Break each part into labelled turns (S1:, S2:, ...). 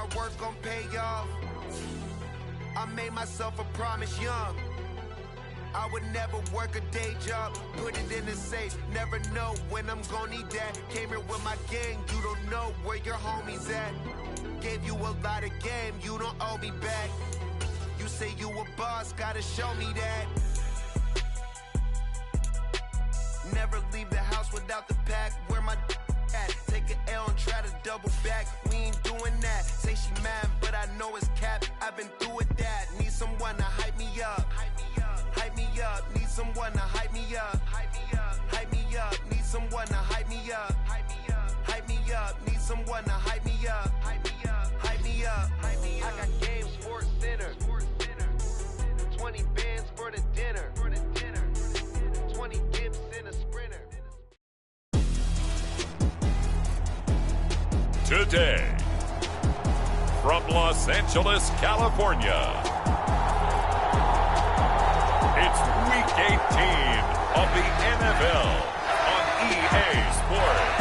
S1: hard work gon' pay off. I made myself a promise young. I would never work a day job, put it in the safe, never know when I'm gonna need that. Came here with my gang, you don't know where your homies at. Gave you a lot of game, you don't owe me back. You say you a boss, gotta show me that. Never leave the house without the pack, where my at? Take an L and try to double back, we ain't doing that. Say she mad, but I know it's cap, I've been through with that. Need someone to hype me up. Hype me up, need someone to hype me up. Hype me up, need someone to hype me up. Hype me up, need someone to hype me up. Hype me up. I got game, sports center. 20 bands for the dinner. 20 dips in a sprinter.
S2: Today, from Los Angeles, California, it's Week 18 of the NFL on EA Sports.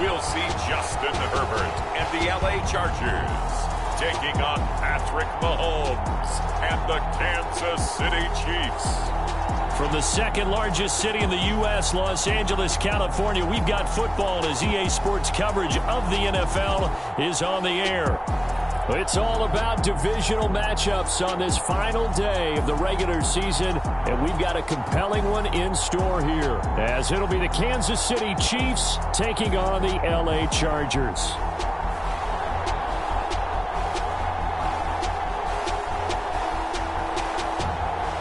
S2: We'll see Justin Herbert and the LA Chargers taking on Patrick Mahomes and the Kansas City Chiefs.
S3: From the second largest city in the U.S., Los Angeles, California, we've got football as EA Sports coverage of the NFL is on the air. It's all about divisional matchups on this final day of the regular season, and we've got a compelling one in store here, as it'll be the Kansas City Chiefs taking on the LA Chargers.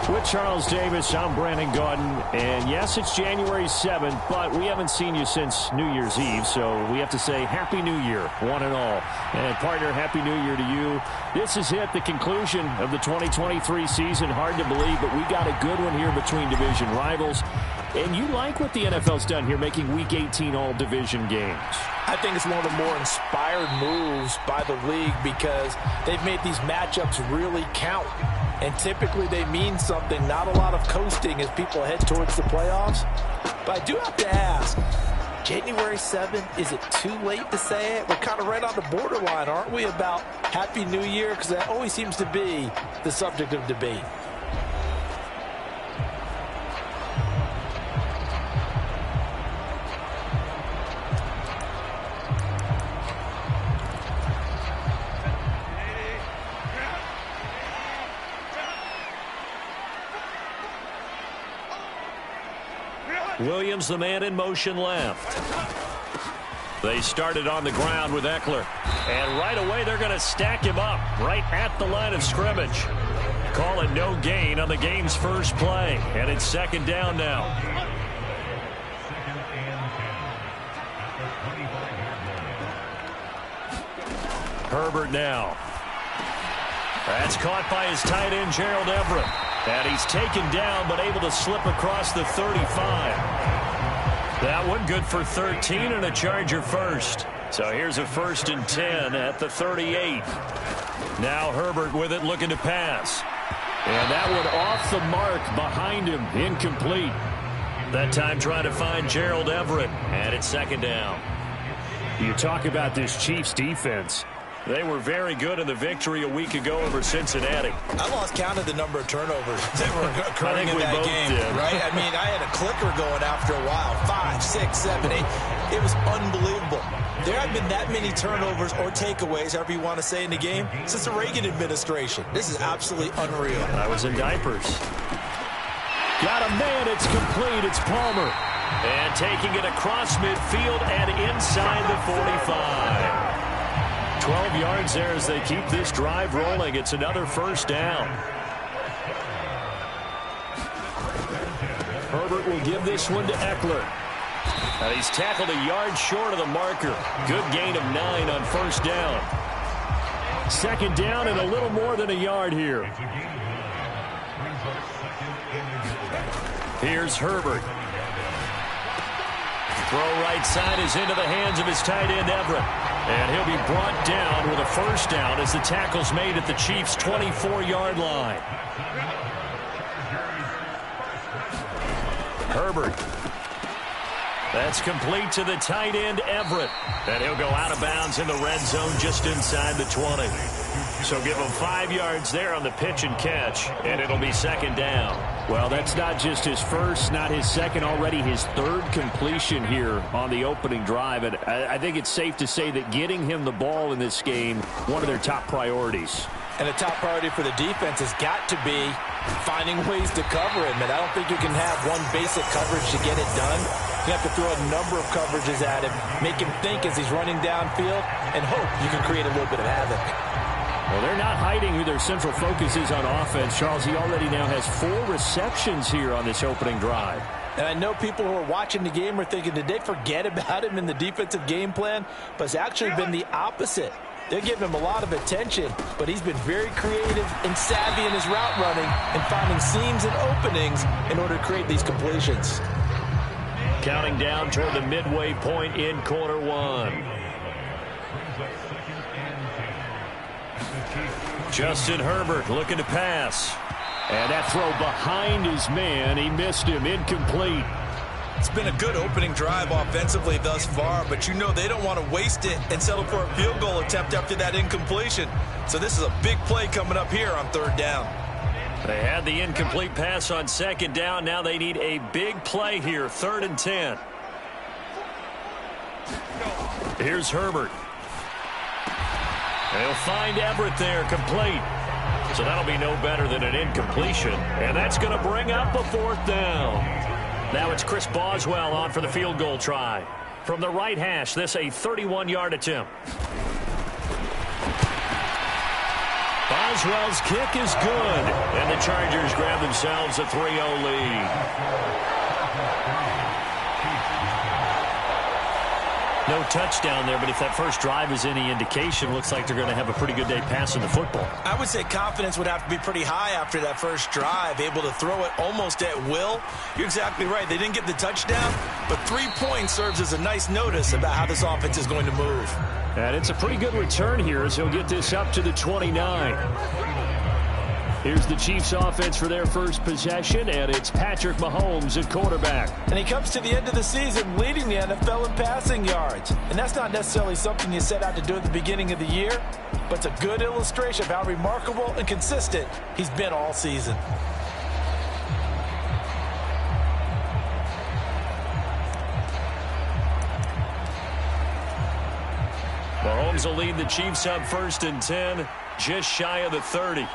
S3: With Charles Davis, I'm Brandon Gaudin, and yes, it's January 7th, but we haven't seen you since New Year's Eve, so we have to say Happy New Year, one and all. And partner, Happy New Year to you. This is it, the conclusion of the 2023 season. Hard to believe, but we got a good one here between division rivals. And you like what the NFL's done here, making Week 18 all division games.
S4: I think it's one of the more inspired moves by the league because they've made these matchups really count. And typically they mean something, not a lot of coasting as people head towards the playoffs. But I do have to ask, January 7th, is it too late to say it? We're kind of right on the borderline, aren't we, about Happy New Year? Because that always seems to be the subject of debate.
S3: Williams, the man in motion left. They started on the ground with Eckler. And right away, they're going to stack him up right at the line of scrimmage. Call it no gain on the game's first play. And it's second down now. Herbert now. That's caught by his tight end, Gerald Everett. And he's taken down, but able to slip across the 35. That one good for 13 and a Charger first. So here's a 1st and 10 at the 38. Now Herbert with it, looking to pass. And that one off the mark behind him, incomplete. That time trying to find Gerald Everett. And it's second down. You talk about this Chiefs defense. They were very good in the victory a week ago over Cincinnati.
S4: I lost count of the number of turnovers that were occurring in that game, right? I mean, I had a clicker going after a while. 5, 6, 7, 8. It was unbelievable. There have been that many turnovers or takeaways, however you want to say, in the game since the Reagan administration. This is absolutely unreal.
S3: I was in diapers. Got a man. It's complete. It's Palmer. And taking it across midfield and inside the 45. 12 yards there as they keep this drive rolling. It's another first down. Herbert will give this one to Eckler. And he's tackled a yard short of the marker. Good gain of 9 on first down. Second down and a little more than a yard here. Here's Herbert. Throw right side is into the hands of his tight end, Everett. And he'll be brought down with a first down as the tackle's made at the Chiefs' 24-yard line. Herbert. That's complete to the tight end, Everett. And he'll go out of bounds in the red zone just inside the 20. So give him 5 yards there on the pitch and catch, and it'll be second down.
S5: Well, that's not just his first, not his second, already his third completion here on the opening drive. And I think it's safe to say that getting him the ball in this game, one of their top priorities.
S4: And the top priority for the defense has got to be finding ways to cover him. And I don't think you can have one basic coverage to get it done. You have to throw a number of coverages at him, make him think as he's running downfield, and hope you can create a little bit of havoc.
S5: Well, they're not hiding who their central focus is on offense. Charles, he already now has 4 receptions here on this opening drive.
S4: And I know people who are watching the game are thinking, did they forget about him in the defensive game plan? But it's actually been the opposite. They're giving him a lot of attention, but he's been very creative and savvy in his route running and finding seams and openings in order to create these completions.
S3: Counting down toward the midway point in quarter 1. Justin Herbert looking to pass. And that throw behind his man. He missed him. Incomplete.
S6: It's been a good opening drive offensively thus far, but you know they don't want to waste it and settle for a field goal attempt after that incompletion. So this is a big play coming up here on third down.
S3: They had the incomplete pass on second down. Now they need a big play here, 3rd and 10. Here's Herbert. They'll find Everett there, complete. So that'll be no better than an incompletion. And that's going to bring up a 4th down. Now it's Chris Boswell on for the field goal try. From the right hash, this a 31-yard attempt. Boswell's kick is good. And the Chargers grab themselves a 3-0 lead. No touchdown there, but if that first drive is any indication, looks like they're going to have a pretty good day passing the football.
S6: I would say confidence would have to be pretty high after that first drive, able to throw it almost at will. You're exactly right. They didn't get the touchdown, but 3 points serves as a nice notice about how this offense is going to move.
S3: And it's a pretty good return here as he'll get this up to the 29. Here's the Chiefs offense for their first possession, and it's Patrick Mahomes at quarterback.
S4: And he comes to the end of the season leading the NFL in passing yards. And that's not necessarily something you set out to do at the beginning of the year, but it's a good illustration of how remarkable and consistent he's been all season.
S3: Mahomes will lead the Chiefs up 1st and 10, just shy of the 30.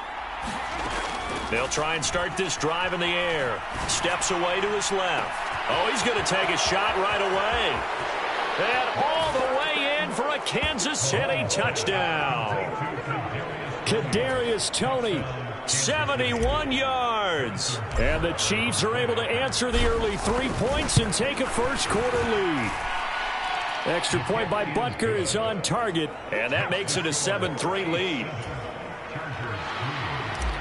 S3: They'll try and start this drive in the air. Steps away to his left. Oh, he's going to take a shot right away. And all the way in for a Kansas City touchdown. Kadarius Toney, 71 yards. And the Chiefs are able to answer the early 3 points and take a first-quarter lead. Extra point by Butker is on target, and that makes it a 7-3 lead.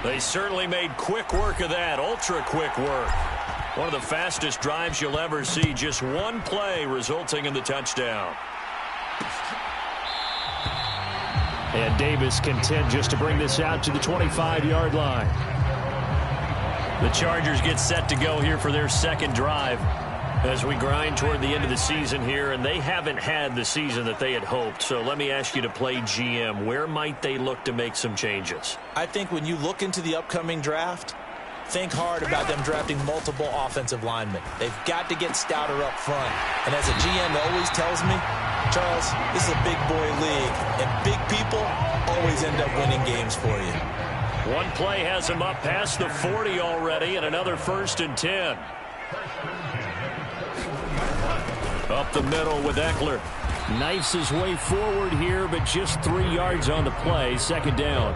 S3: They certainly made quick work of that, ultra-quick work. One of the fastest drives you'll ever see, just one play resulting in the touchdown. And Davis content just to bring this out to the 25-yard line. The Chargers get set to go here for their second drive as we grind toward the end of the season here, and they haven't had the season that they had hoped. So let me ask you to play GM. Where might they look to make some changes?
S4: I think when you look into the upcoming draft, think hard about them drafting multiple offensive linemen. They've got to get stouter up front. And as a GM always tells me, Charles, this is a big boy league, and big people always end up winning games for you.
S3: One play has him up past the 40 already, and another 1st and 10. Up the middle with Eckler. Knifes his way forward here, but just 3 yards on the play. Second down.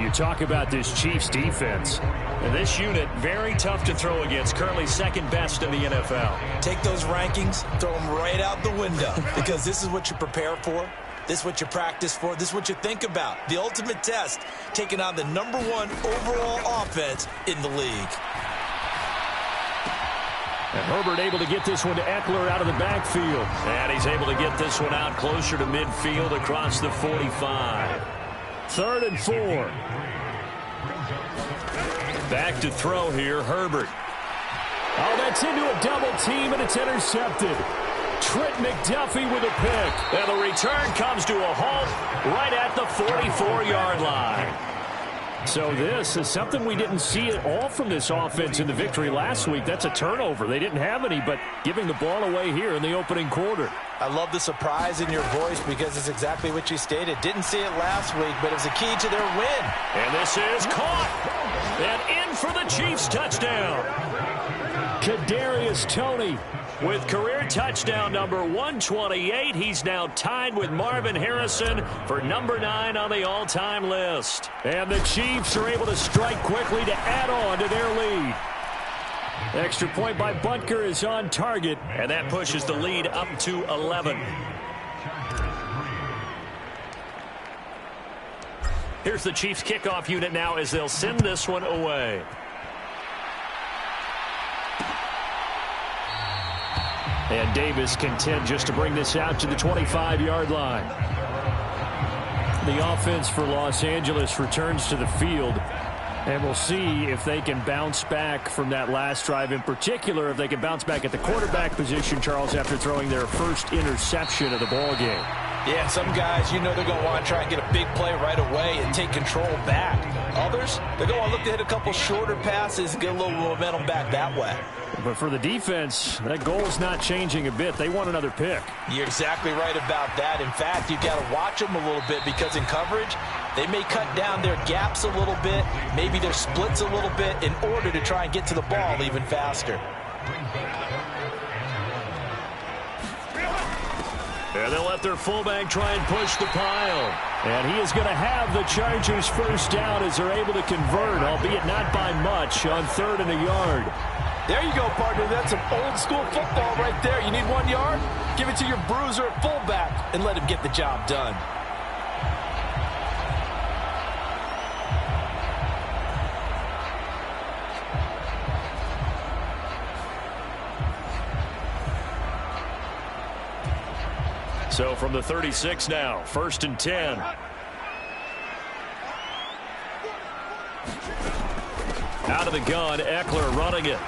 S3: You talk about this Chiefs defense. And this unit, very tough to throw against. Currently second best in the NFL.
S6: Take those rankings, throw them right out the window. Because this is what you prepare for. This is what you practice for. This is what you think about. The ultimate test, taking on the #1 overall offense in the league.
S3: And Herbert able to get this one to Eckler out of the backfield. And he's able to get this one out closer to midfield across the 45. 3rd and 4. Back to throw here, Herbert. Oh, that's into a double team, and it's intercepted. Trent McDuffie with a pick. And the return comes to a halt right at the 44-yard line. So this is something we didn't see at all from this offense in the victory last week. That's a turnover. They didn't have any, but giving the ball away here in the opening quarter.
S4: I love the surprise in your voice because it's exactly what you stated. Didn't see it last week, but it was a key to their win.
S3: And this is caught. And in for the Chiefs touchdown. Kadarius Toney with career touchdown number 128. He's now tied with Marvin Harrison for number 9 on the all-time list. And the Chiefs are able to strike quickly to add on to their lead. Extra point by Butker is on target, and that pushes the lead up to 11. Here's the Chiefs kickoff unit now as they'll send this one away. And Davis content just to bring this out to the 25-yard line. The offense for Los Angeles returns to the field. And we'll see if they can bounce back from that last drive. In particular, if they can bounce back at the quarterback position, Charles, after throwing their first interception of the ballgame.
S4: Yeah, and some guys, you know they're going to want to try and get a big play right away and take control back. Others, they're going to look to hit a couple shorter passes and get a little momentum back that way.
S3: But for the defense, that goal is not changing a bit. They want another pick.
S4: You're exactly right about that. In fact, you've got to watch them a little bit because in coverage, they may cut down their gaps a little bit, maybe their splits a little bit in order to try and get to the ball even faster.
S3: And they'll let their fullback try and push the pile. And he is going to have the Chargers first down as they're able to convert, albeit not by much, on 3rd and a yard.
S4: There you go, partner. That's some old-school football right there. You need 1 yard? Give it to your bruiser at fullback and let him get the job done.
S3: So from the 36 now, 1st and 10. Out of the gun, Eckler running it.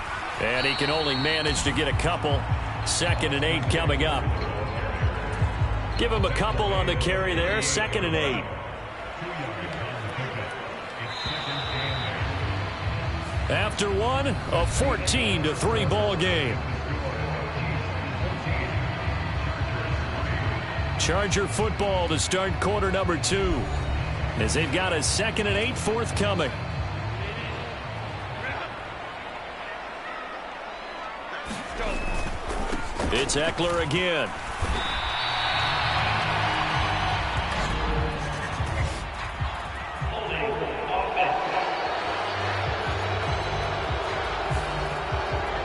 S3: And he can only manage to get a couple. 2nd and 8 coming up. Give him a couple on the carry there. 2nd and 8. After one, a 14-3 ball game. Charger football to start quarter number 2 as they've got a 2nd and 8 forthcoming. It's Eckler again.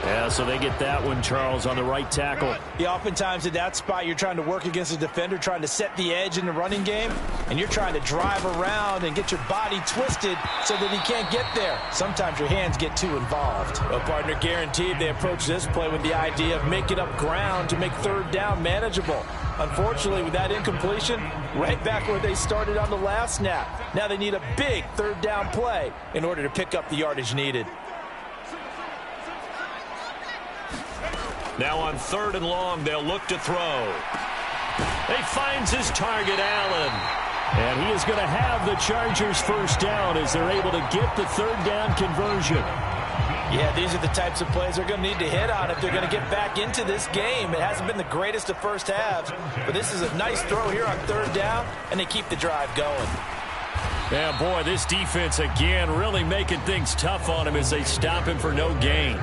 S3: Yeah, so they get that one, Charles, on the right tackle.
S4: Yeah, oftentimes at that spot, you're trying to work against a defender, trying to set the edge in the running game, and you're trying to drive around and get your body twisted so that he can't get there. Sometimes your hands get too involved. Well, partner, guaranteed they approach this play with the idea of making up ground to make 3rd down manageable. Unfortunately, with that incompletion, right back where they started on the last snap. Now they need a big 3rd down play in order to pick up the yardage needed.
S3: Now on 3rd and long, they'll look to throw. He finds his target, Allen. And he is going to have the Chargers first down as they're able to get the 3rd down conversion.
S4: Yeah, these are the types of plays they're going to need to hit on if they're going to get back into this game. It hasn't been the greatest of first halves, but this is a nice throw here on 3rd down, and they keep the drive going.
S3: Yeah, boy, this defense again really making things tough on him as they stop him for no gain.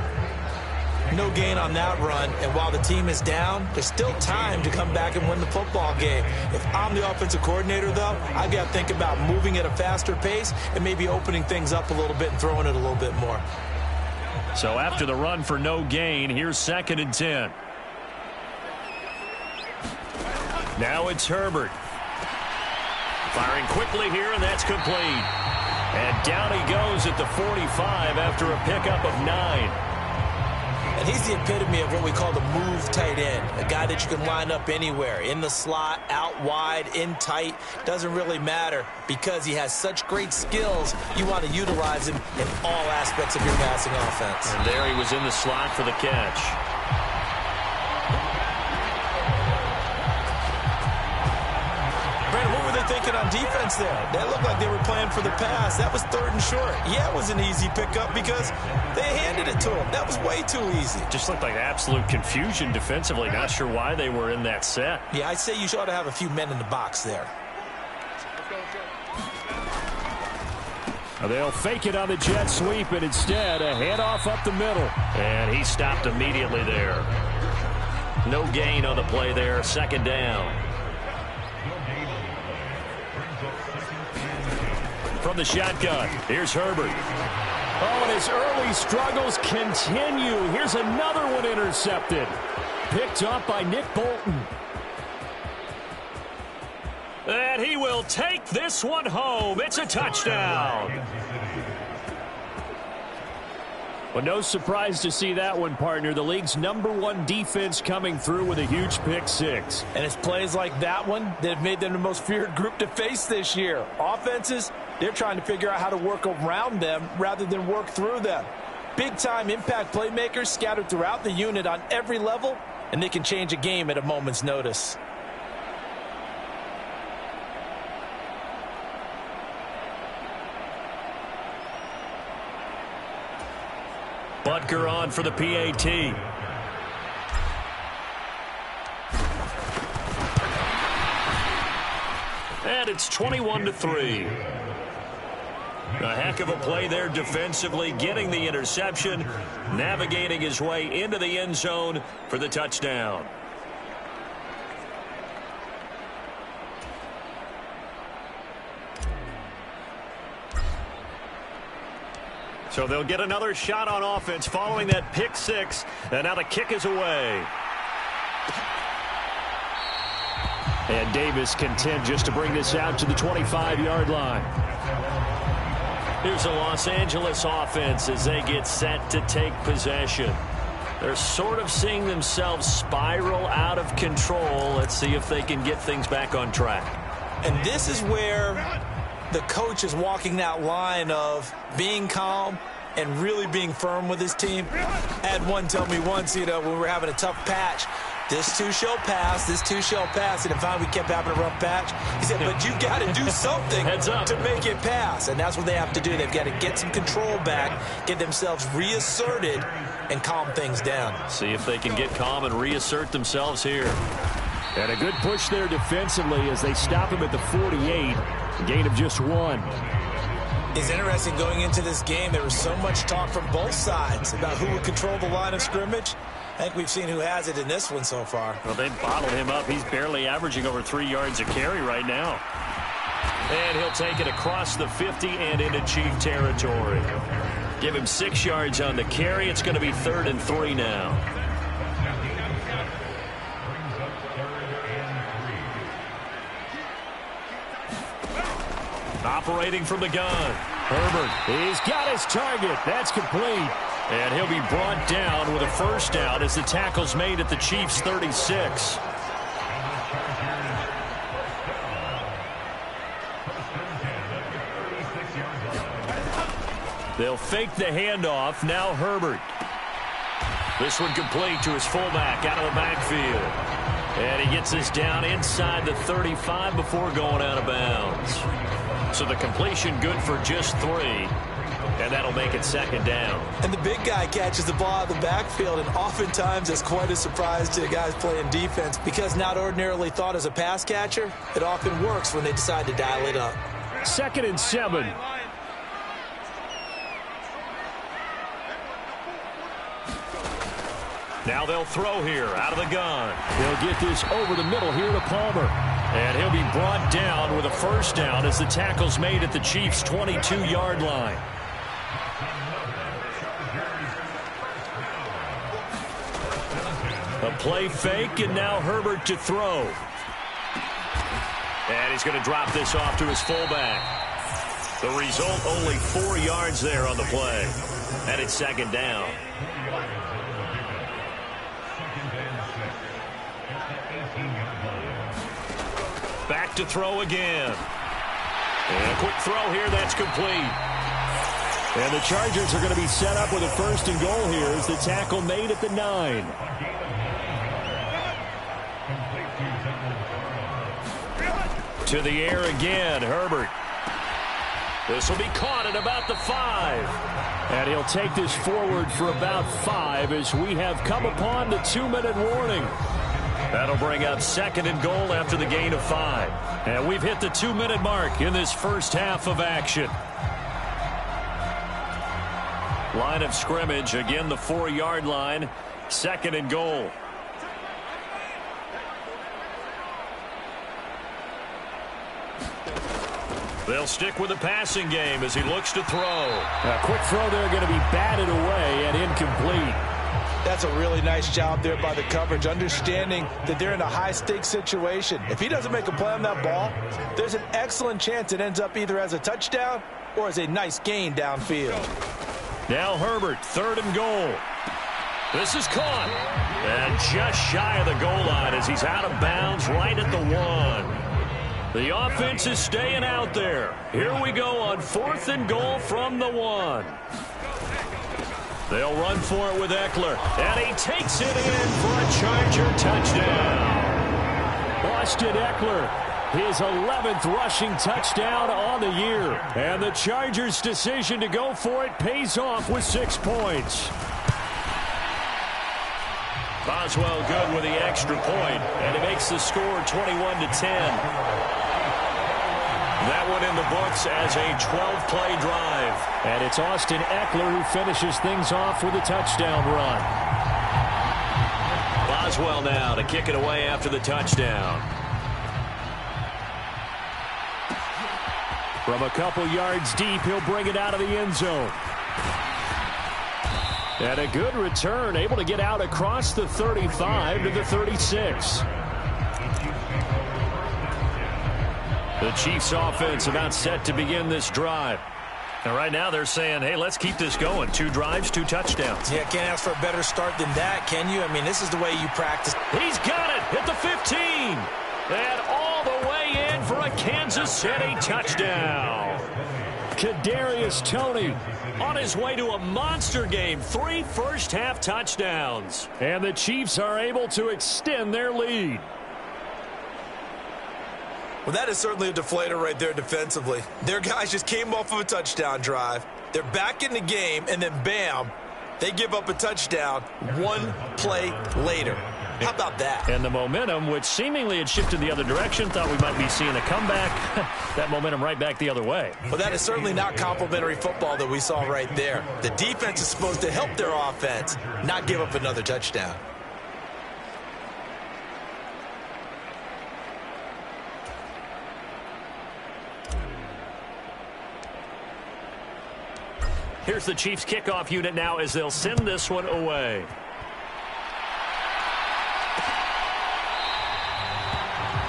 S6: No gain on that run, and while the team is down, there's still time to come back and win the football game. If I'm the offensive coordinator, though, I've got to think about moving at a faster pace and maybe opening things up a little bit and throwing it a little bit more.
S3: So after the run for no gain, here's 2nd and 10. Now it's Herbert. Firing quickly here, and that's complete. And down he goes at the 45 after a pickup of 9.
S6: And he's the epitome of what we call the move tight end, a guy that you can line up anywhere, in the slot, out wide, in tight, doesn't really matter because he has such great skills. You want to utilize him in all aspects of your passing offense.
S5: And there he was in the slot for the catch.
S6: Brandon, what were they thinking on defense there? That looked like they were playing for the pass. That was 3rd and short. Yeah, it was an easy pickup because they handed it to him. That was way too easy.
S3: Just looked like absolute confusion defensively. Not sure why they were in that set.
S6: Yeah, I'd say you ought to have a few men in the box there.
S3: They'll fake it on the jet sweep, and instead a handoff up the middle. And he stopped immediately there. No gain on the play there. 2nd down. From the shotgun, here's Herbert. Oh, and his early struggles continue. Here's another one intercepted. Picked up by Nick Bolton. And he will take this one home. It's a touchdown. Well, no surprise to see that one, partner. The league's #1 defense coming through with a huge pick 6.
S6: And it's plays like that one that have made them the most feared group to face this year. Offenses, they're trying to figure out how to work around them rather than work through them. Big-time impact playmakers scattered throughout the unit on every level, and they can change a game at a moment's notice.
S3: Butker on for the PAT. And it's 21-3. A heck of a play there defensively, getting the interception, navigating his way into the end zone for the touchdown. So they'll get another shot on offense following that pick 6. And now the kick is away. And Davis content just to bring this out to the 25-yard line. Here's the Los Angeles offense as they get set to take possession. They're sort of seeing themselves spiral out of control. Let's see if they can get things back on track.
S6: And this is where the coach is walking that line of being calm and really being firm with his team. I had one tell me once, when we were having a tough patch, this too shall pass, this too shall pass. And finally we kept having a rough patch. He said, but you got to do something to make it pass. And that's what they have to do. They've got to get some control back, get themselves reasserted, and calm things down.
S3: See if they can get calm and reassert themselves here.
S5: And a good push there defensively as they stop him at the 48. Gain of just 1.
S6: It's interesting going into this game. There was so much talk from both sides about who would control the line of scrimmage. I think we've seen who has it in this one so far.
S3: Well, they bottled him up. He's barely averaging over 3 yards a carry right now. And he'll take it across the 50 and into Chief territory. Give him 6 yards on the carry. It's going to be 3rd and 3 now. Operating from the gun. Herbert, he's got his target. That's complete. And he'll be brought down with a 1st down as the tackle's made at the Chiefs' 36. They'll fake the handoff. Now Herbert. This one complete to his fullback out of the backfield. And he gets this down inside the 35 before going out of bounds. So the completion good for just 3. And that'll make it 2nd down.
S6: And the big guy catches the ball out of the backfield, and oftentimes it's quite a surprise to guys playing defense because not ordinarily thought as a pass catcher, it often works when they decide to dial it up.
S5: 2nd and 7.
S3: Now they'll throw here out of the gun.
S5: They'll get this over the middle here to Palmer.
S3: And he'll be brought down with a 1st down as the tackle's made at the Chiefs' 22-yard line. A play fake, and now Herbert to throw. And he's going to drop this off to his fullback. The result, only 4 yards there on the play. And it's 2nd down. to throw again. And a quick throw here, that's complete. And the Chargers are going to be set up with a 1st and goal here as the tackle made at the 9. To the air again, Herbert. This will be caught at about the 5. And he'll take this forward for about 5 as we have come upon the 2-minute warning. That'll bring up 2nd and goal after the gain of 5. And we've hit the 2-minute mark in this first half of action. Line of scrimmage, again the 4-yard line. 2nd and goal. They'll stick with the passing game as he looks to throw. A quick throw there going to be batted away and incomplete.
S4: That's a really nice job there by the coverage, understanding that they're in a high-stakes situation. If he doesn't make a play on that ball, there's an excellent chance it ends up either as a touchdown or as a nice gain downfield.
S3: Now Herbert, 3rd and goal. This is caught. And just shy of the goal line as he's out of bounds right at the 1. The offense is staying out there. Here we go on 4th and goal from the 1. They'll run for it with Eckler. And he takes it in for a Charger touchdown. Austin Eckler, his 11th rushing touchdown on the year. And the Chargers' decision to go for it pays off with 6 points. Boswell good with the extra point, and it makes the score 21-10. That one in the books as a 12-play drive. And it's Austin Eckler who finishes things off with a touchdown run. Boswell now to kick it away after the touchdown. From a couple yards deep, he'll bring it out of the end zone. And a good return, able to get out across the 35 to the 36. The Chiefs offense about set to begin this drive. And right now they're saying, hey, let's keep this going. 2 drives, 2 touchdowns.
S6: Yeah, can't ask for a better start than that, can you? I mean, this is the way you practice.
S3: He's got it at the 15. And all the way in for a Kansas City touchdown. Kadarius Toney on his way to a monster game. 3 first-half touchdowns. And the Chiefs are able to extend their lead.
S6: Well, that is certainly a deflator right there defensively. Their guys just came off of a touchdown drive. They're back in the game, and then bam, they give up a touchdown 1 play later. How about that?
S3: And the momentum, which seemingly had shifted the other direction, thought we might be seeing a comeback. That momentum right back the other way.
S6: Well, that is certainly not complimentary football that we saw right there. The defense is supposed to help their offense, not give up another touchdown.
S3: Here's the Chiefs kickoff unit now as they'll send this one away.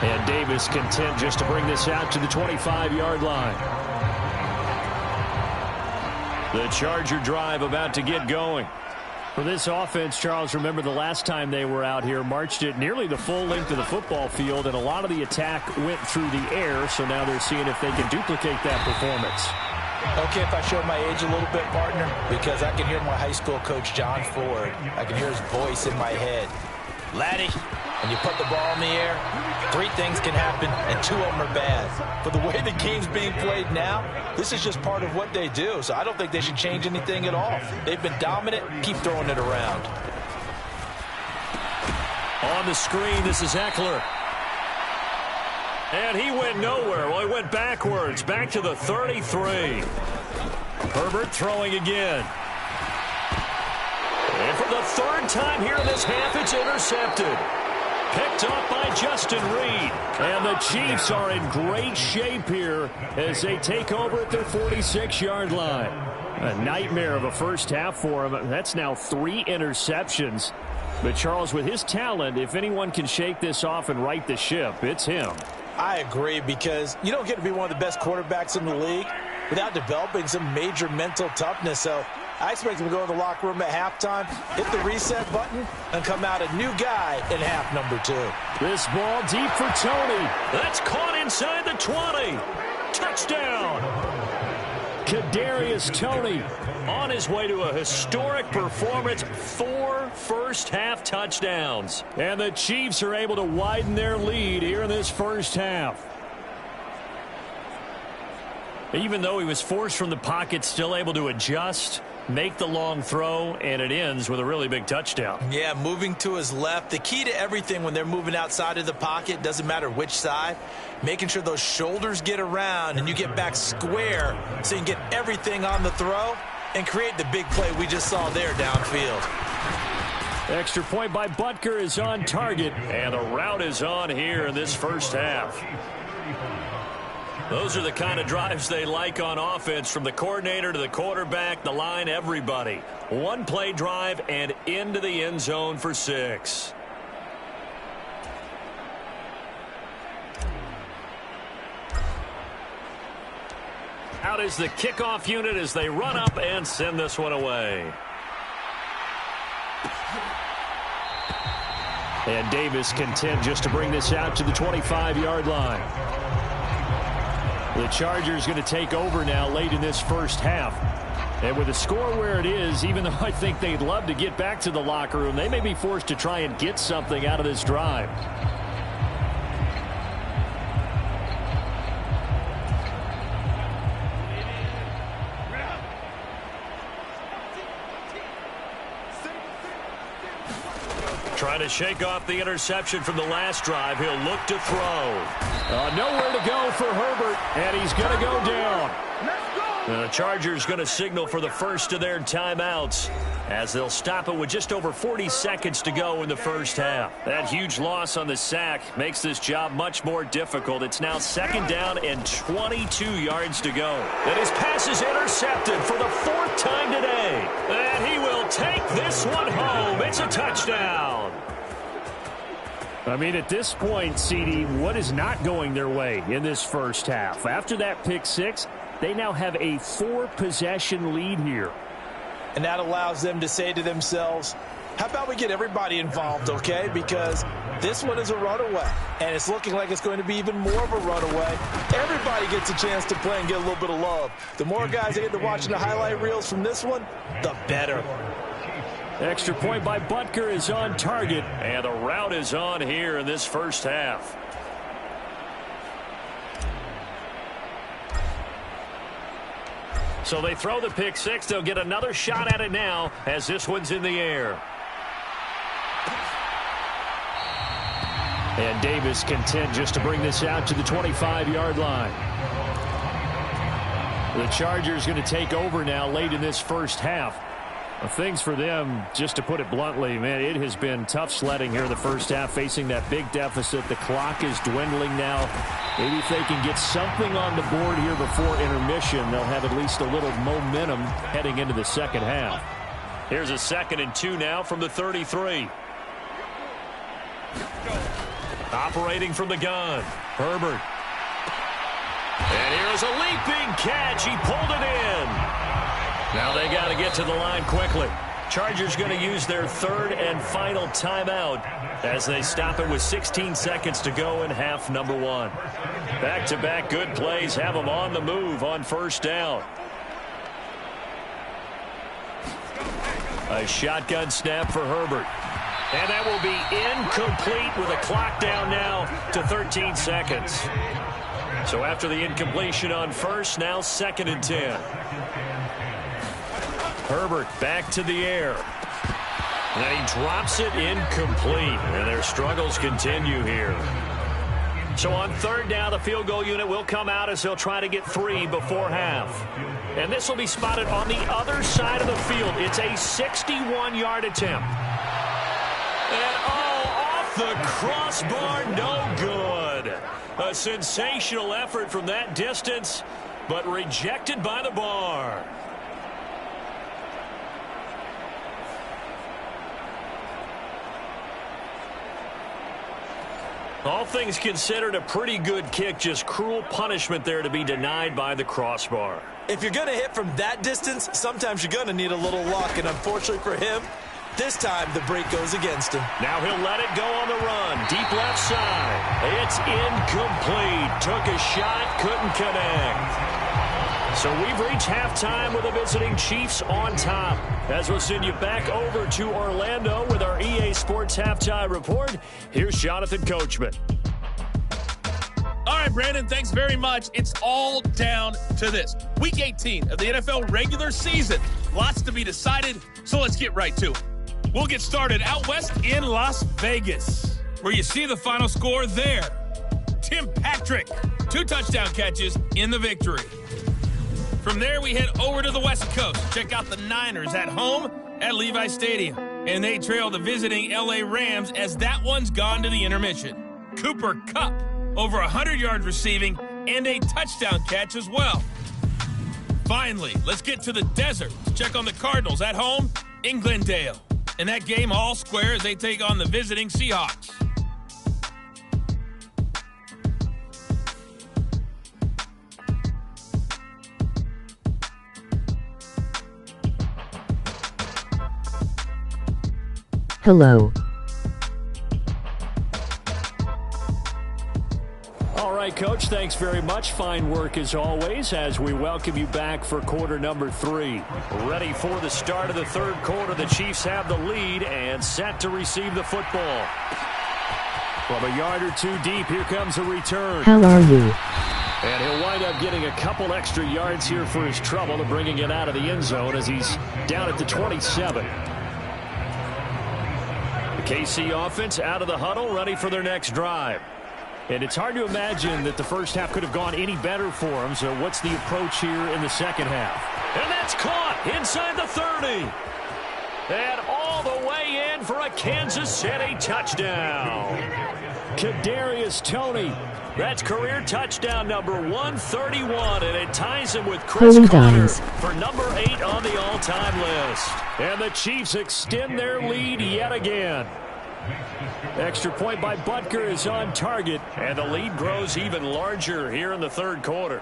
S3: And Davis content just to bring this out to the 25-yard line. The Charger drive about to get going. For this offense, Charles, remember the last time they were out here, marched it nearly the full length of the football field, and a lot of the attack went through the air, so now they're seeing if they can duplicate that performance.
S4: Okay, if I show my age a little bit, partner, because I can hear my high school coach, John Ford. I can hear his voice in my head. Laddie, when you put the ball in the air, 3 things can happen, and 2 of them are bad. But the way the game's being played now, this is just part of what they do, so I don't think they should change anything at all. They've been dominant. Keep throwing it around.
S3: On the screen, this is Eckler. And he went nowhere. Well, he went backwards, back to the 33. Herbert throwing again. And for the 3rd time here in this half, it's intercepted. Picked up by Justin Reed. And the Chiefs are in great shape here as they take over at their 46-yard line. A nightmare of a first half for him. That's now 3 interceptions. But, Charles, with his talent, if anyone can shake this off and right the ship, it's him.
S4: I agree, because you don't get to be one of the best quarterbacks in the league without developing some major mental toughness. So I expect him to go in the locker room at halftime, hit the reset button, and come out a new guy in half number 2.
S3: This ball deep for Tony. That's caught inside the 20. Touchdown. Kadarius Toney on his way to a historic performance. 4 first-half touchdowns. And the Chiefs are able to widen their lead here in this first half. Even though he was forced from the pocket, still able to adjust, make the long throw, and it ends with a really big touchdown.
S6: Yeah, moving to his left. The key to everything when they're moving outside of the pocket, doesn't matter which side, making sure those shoulders get around and you get back square so you can get everything on the throw and create the big play we just saw there downfield.
S3: Extra point by Butker is on target, and the route is on here in this first half. Those are the kind of drives they like on offense, from the coordinator to the quarterback, the line, everybody. One play drive and into the end zone for 6. Out is the kickoff unit as they run up and send this one away. And Davis content just to bring this out to the 25-yard line. The Chargers going to take over now late in this first half. And with the score where it is, even though I think they'd love to get back to the locker room, they may be forced to try and get something out of this drive. Trying to shake off the interception from the last drive. He'll look to throw. Nowhere to go for Herbert, and he's going to go down. The Chargers going to signal for the first of their timeouts as they'll stop it with just over 40 seconds to go in the first half. That huge loss on the sack makes this job much more difficult. It's now 2nd down and 22 yards to go. And his pass is intercepted for the 4th time today. And he will take this one home. It's a touchdown. I mean, at this point, CD, what is not going their way in this first half? After that pick 6, they now have a 4-possession lead here.
S4: And that allows them to say to themselves, how about we get everybody involved, okay? Because this one is a runaway, and it's looking like it's going to be even more of a runaway. Everybody gets a chance to play and get a little bit of love. The more guys that get to watching the highlight reels from this one, the better.
S3: Extra point by Butker is on target, and the route is on here in this first half. So they throw the pick 6. They'll get another shot at it now as this one's in the air. And Davis content just to bring this out to the 25-yard line. The Chargers going to take over now late in this first half. Things for them, just to put it bluntly, man, it has been tough sledding here in the first half, facing that big deficit. The clock is dwindling now. Maybe if they can get something on the board here before intermission, they'll have at least a little momentum heading into the second half. Here's a 2nd and 2 now from the 33. Operating from the gun, Herbert. And here's a leaping catch. He pulled it in. Now they got to get to the line quickly. Chargers going to use their 3rd and final timeout as they stop it with 16 seconds to go in half number 1. Back-to-back good plays have them on the move on first down. A shotgun snap for Herbert. And that will be incomplete with a clock down now to 13 seconds. So after the incompletion on first, now 2nd and 10. Herbert back to the air. And then he drops it incomplete. And their struggles continue here. So on 3rd down, the field goal unit will come out as they'll try to get 3 before half. And this will be spotted on the other side of the field. It's a 61-yard attempt. And off the crossbar, no good. A sensational effort from that distance, but rejected by the bar. All things considered, a pretty good kick. Just cruel punishment there to be denied by the crossbar.
S6: If you're going to hit from that distance, sometimes you're going to need a little luck. And unfortunately for him, this time the break goes against him.
S3: Now he'll let it go on the run. Deep left side. It's incomplete. Took a shot, couldn't connect. So we've reached halftime with the visiting Chiefs on top. As we'll send you back over to Orlando with our EA Sports Halftime Report, here's Jonathan Coachman.
S7: All right, Brandon, thanks very much. It's all down to this. Week 18 of the NFL regular season. Lots to be decided, so let's get right to it. We'll get started out west in Las Vegas, where you see the final score there. Tim Patrick, 2 touchdown catches in the victory. From there, we head over to the West Coast. Check out the Niners at home at Levi Stadium. And they trail the visiting LA Rams as that one's gone to the intermission. Cooper Kupp, over 100 yards receiving and a touchdown catch as well. Finally, let's get to the desert to check on the Cardinals at home in Glendale. And that game all square as they take on the visiting Seahawks.
S8: Hello.
S3: All right, Coach, thanks very much. Fine work as always as we welcome you back for quarter number 3. Ready for the start of the third quarter. The Chiefs have the lead and set to receive the football. From a yard or 2 deep, here comes a return.
S8: How are you?
S3: And he'll wind up getting a couple extra yards here for his trouble and bringing it out of the end zone as he's down at the 27. The KC offense out of the huddle, ready for their next drive. And it's hard to imagine that the first half could have gone any better for them. So what's the approach here in the second half? And that's caught inside the 30. And all the way in for a Kansas City touchdown. Kadarius Toney. That's career touchdown number 131, and it ties him with Chris Carter for number 8 on the all-time list. And the Chiefs extend their lead yet again. Extra point by Butker is on target, and the lead grows even larger here in the third quarter.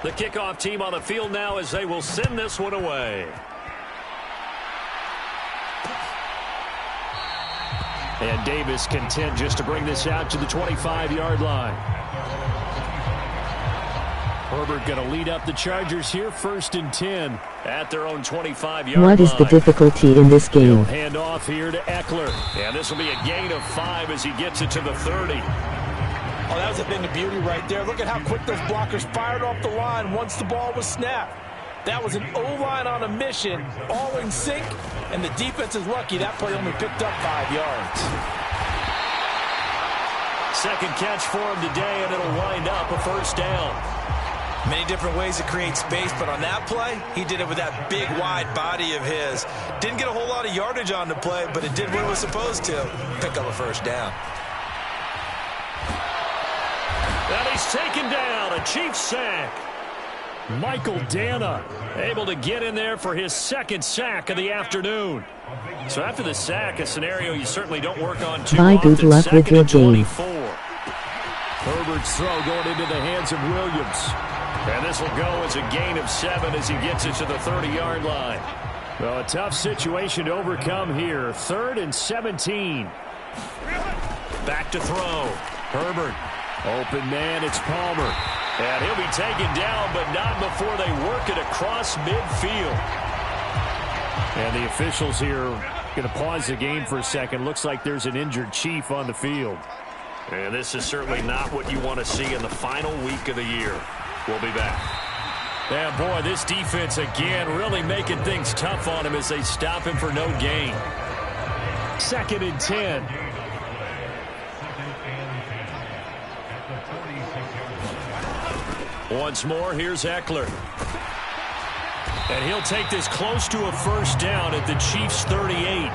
S3: The kickoff team on the field now as they will send this one away. And Davis content just to bring this out to the 25-yard line. Herbert going to lead up the Chargers here, 1st and 10 at their own 25-yard line.
S8: What is the difficulty in this game?
S3: He'll hand off here to Eckler. And this will be a gain of 5 as he gets it to the 30.
S4: Oh, that was a thing of beauty right there. Look at how quick those blockers fired off the line once the ball was snapped. That was an O-line on a mission, all in sync, and the defense is lucky that play only picked up 5 yards.
S3: Second catch for him today, and it'll wind up a first down.
S6: Many different ways to create space, but on that play, he did it with that big, wide body of his. Didn't get a whole lot of yardage on the play, but it did what it was supposed to, pick up a first down.
S3: And he's taken down, a Chiefs sack. Michael Dana able to get in there for his 2nd sack of the afternoon. So after the sack, a scenario you certainly don't work on too often.
S8: Good luck with your game.
S3: Herbert's throw going into the hands of Williams. And this will go as a gain of 7 as he gets it to the 30-yard line. Well, a tough situation to overcome here. 3rd and 17. Back to throw. Herbert. Open man, it's Palmer. And he'll be taken down, but not before they work it across midfield. And the officials here going to pause the game for a second. Looks like there's an injured Chief on the field. And this is certainly not what you want to see in the final week of the year. We'll be back. And boy, this defense again really making things tough on him as they stop him for no gain. 2nd and 10. Once more, here's Eckler. And he'll take this close to a first down at the Chiefs' 38.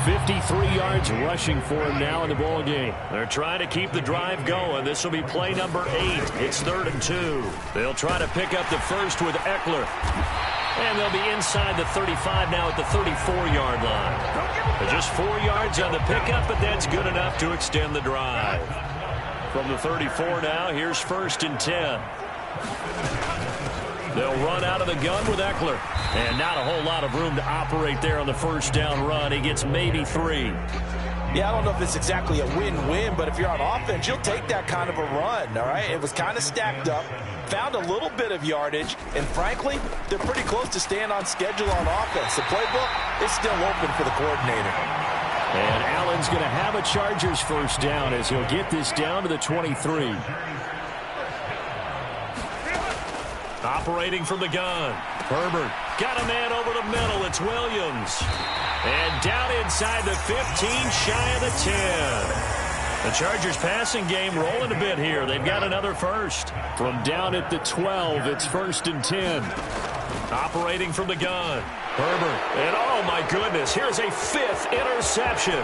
S3: 53 yards rushing for him now in the ball game. They're trying to keep the drive going. This will be play number 8. It's 3rd and 2. They'll try to pick up the first with Eckler. And they'll be inside the 35 now at the 34-yard line. They're just 4 yards on the pickup, but that's good enough to extend the drive. From the 34 now, here's 1st and 10. They'll run out of the gun with Eckler. And not a whole lot of room to operate there on the first down run. He gets maybe 3.
S4: Yeah, I don't know if it's exactly a win-win, but if you're on offense, you'll take that kind of a run, all right? It was kind of stacked up, found a little bit of yardage, and frankly, they're pretty close to staying on schedule on offense. The playbook is still open for the coordinator.
S3: And Allen's going to have a Chargers first down as he'll get this down to the 23. Operating from the gun. Herbert got a man over the middle. It's Williams. And down inside the 15, shy of the 10. The Chargers passing game rolling a bit here. They've got another first. From down at the 12, it's 1st and 10. Operating from the gun. Herbert. And oh my goodness, here's a 5th interception.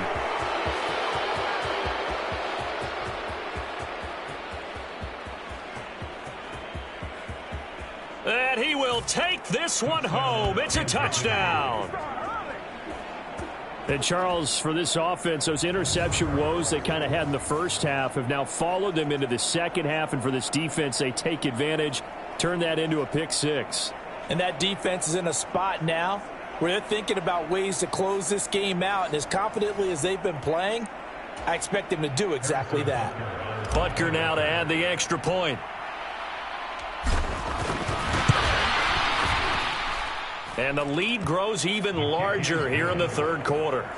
S3: And he will take this one home. It's a touchdown. And Charles, for this offense, those interception woes they kind of had in the first half have now followed them into the second half. And for this defense, they take advantage, turn that into a pick 6.
S4: And that defense is in a spot now where they're thinking about ways to close this game out. And as confidently as they've been playing, I expect them to do exactly that.
S3: Butker now to add the extra point. And the lead grows even larger here in the third quarter.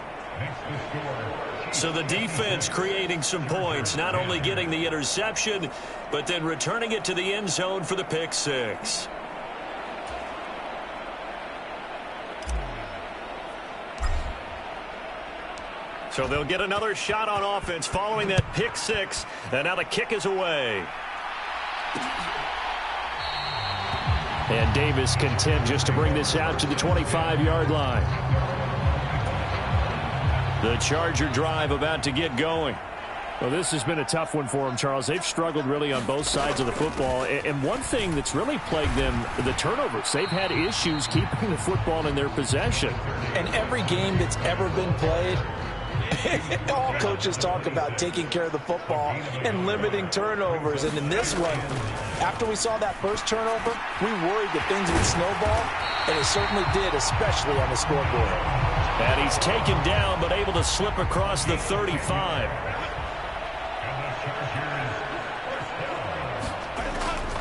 S3: So the defense creating some points, not only getting the interception, but then returning it to the end zone for the pick 6. So they'll get another shot on offense following that pick 6. And now the kick is away. And Davis content just to bring this out to the 25-yard line. The Charger drive about to get going. Well, this has been a tough one for them, Charles. They've struggled really on both sides of the football. And one thing that's really plagued them, the turnovers. They've had issues keeping the football in their possession.
S4: And every game that's ever been played, all coaches talk about taking care of the football and limiting turnovers. And in this one, after we saw that first turnover, we worried that things would snowball, and it certainly did, especially on the scoreboard.
S3: And he's taken down, but able to slip across the 35.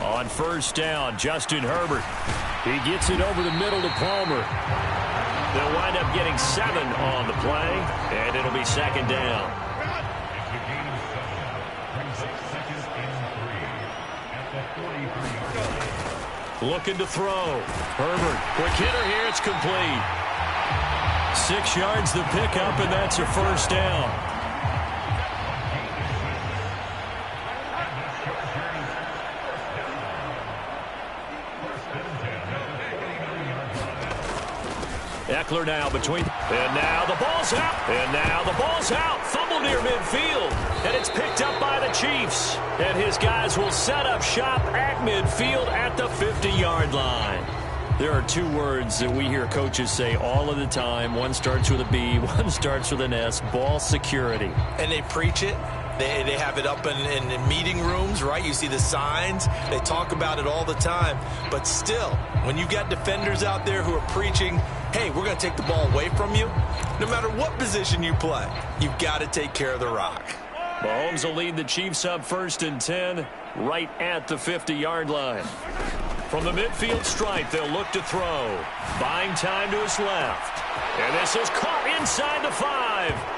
S3: On first down, Justin Herbert. He gets it over the middle to Palmer. They'll wind up getting 7 on the play, and it'll be second down. Looking to throw. Herbert, quick hitter here, it's complete. 6 yards the pickup, and that's a first down. Eckler now between, and now the ball's out, and now the ball's out. Fumble near midfield, and it's picked up by the Chiefs. And his guys will set up shop at midfield at the 50-yard line. There are 2 words that we hear coaches say all of the time. One starts with a B, one starts with an S, ball security.
S6: And they preach it. They have it up in meeting rooms, right? You see the signs. They talk about it all the time. But still, when you've got defenders out there who are preaching, hey, we're going to take the ball away from you, no matter what position you play, you've got to take care of the rock.
S3: Mahomes will lead the Chiefs up 1st and 10 right at the 50-yard line. From the midfield stripe, they'll look to throw. Buying time to his left. And this is caught inside the 5.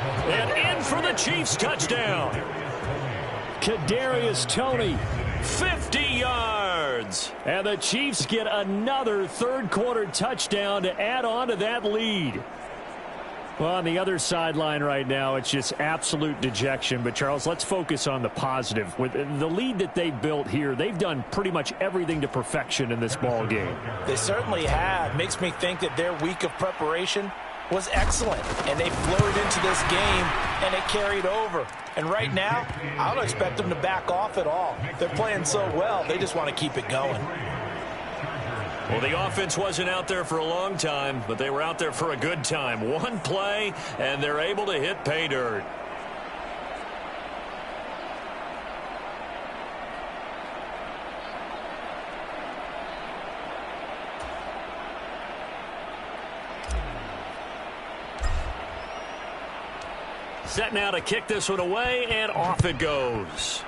S3: And in for the Chiefs touchdown. Kadarius Toney, 50 yards. And the Chiefs get another third-quarter touchdown to add on to that lead. Well, on the other sideline right now, it's just absolute dejection. But, Charles, let's focus on the positive. With the lead that they built here, they've done pretty much everything to perfection in this ball game.
S4: They certainly have. Makes me think that their week of preparation was excellent, and they flowed into this game, and it carried over. And right now, I don't expect them to back off at all. They're playing so well, they just want to keep it going.
S3: Well, the offense wasn't out there for a long time, but they were out there for a good time. One play, and they're able to hit pay dirt. Set now to kick this one away, and off it goes.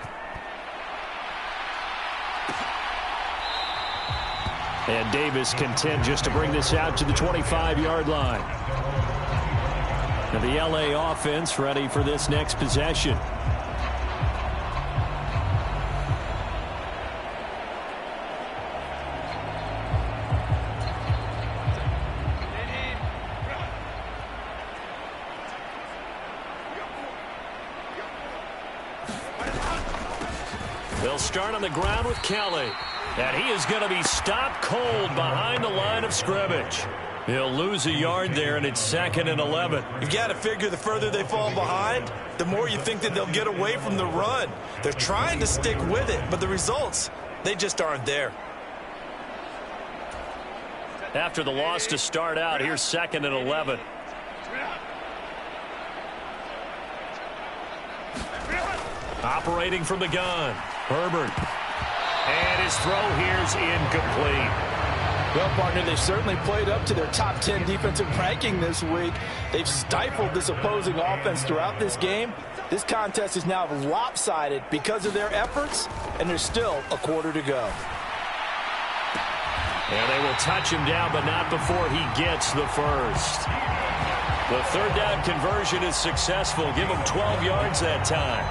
S3: And Davis content just to bring this out to the 25-yard line. And the LA offense ready for this next possession. They'll start on the ground with Kelly. And he is going to be stopped cold behind the line of scrimmage. He'll lose a yard there, and it's 2nd and 11.
S6: You've got to figure the further they fall behind, the more you think that they'll get away from the run. They're trying to stick with it, but the results, they just aren't there.
S3: After the loss to start out, here's 2nd and 11. Operating from the gun, Herbert. And his throw here's incomplete.
S4: Well, partner, they've certainly played up to their top 10 defensive ranking this week. They've stifled this opposing offense throughout this game. This contest is now lopsided because of their efforts, and there's still a quarter to go.
S3: And they will touch him down, but not before he gets the first. The third down conversion is successful. Give him 12 yards that time.